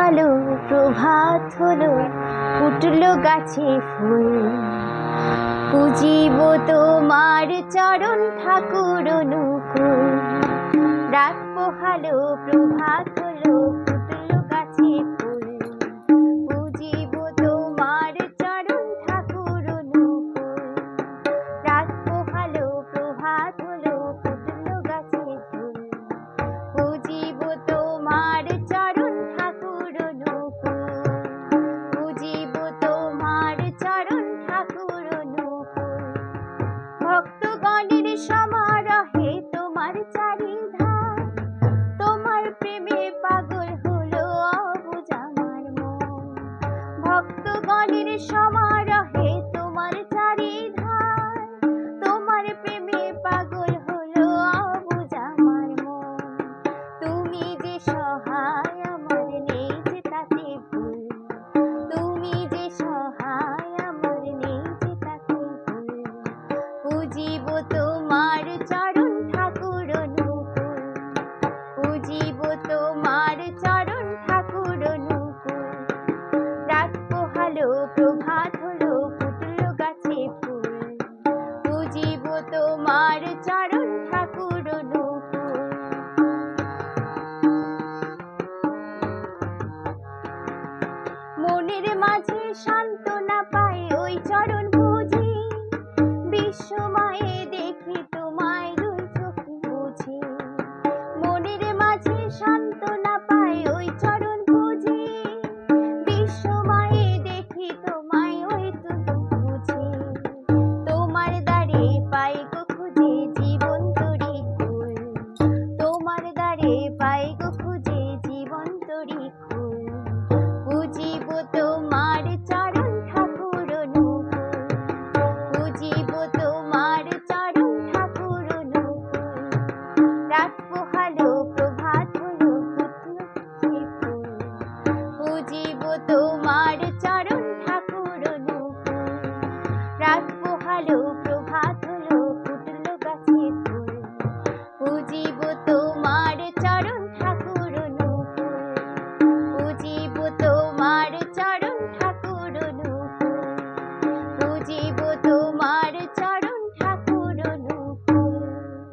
পোহালো প্রভাত হলো, ফুটলো গাছে ফুল। পুজিব তোমার চরণ ঠাকুর অনুকূল। রাত পোহালো প্রভাত হলো, ফুটলো গাছে ফুল। পুজিব তোমার চরণ ঠাকুর অনুকূল। রাত পোহালো প্রভাত হলো, ফুটলো গাছে ফুল। পুজিব তোমার চরণ ঠাকুর অনুকূল। পুজিব তোমার চরণ ঠাকুর অনুকূল। ভক্তগণের সমারোহে তোমার চারিধার, তোমার প্রেমে পাগল হলো অবুঝ আমার মন। ভক্তগণের সমারোহে তোমার চারিধার, তোমার প্রেমে পাগল হলো অবুঝ আমার মন। তুমি যে সহায় আমার নেই যে তাতে ভুল। তুমি যে সহায় আমার নেই যে তাতে ভুল। পুজিব তোমার চরণ ঠাকুর অনুকূল। পুজিব তোমার চরণ ঠাকুর অনুকূল। রাত পোহালো প্রভাত হলো, ফুটলো গাছে ফুল। পুজিব তোমার চরণ ঠাকুর অনুকূল। মনের মাঝে সান্ত্বনা পাই ওই চরণ পুজি। বিশ্বময়ে দেখি তোমায় দুই চোখে বুঝি। মনের মাঝে সান্ত্বনা পাই ওই চরণ পুজি। বিশ্বময়ে দেখি তোমায় ওই বুঝি। তোমার দ্বারে পাই গো খুঁজে জীবন তরি ফুল। তোমার দ্বারে পাই গো খুঁজে জীবন তরি ফুল। পুজিব তোমার চরণ ঠাকুর অনুকূল। পুজিব তোমার চরণ ঠাকুর অনুকূল। রাত পোহালো প্রভাত হলো, ফুটলো গাছে ফুল। পুজিব তোমার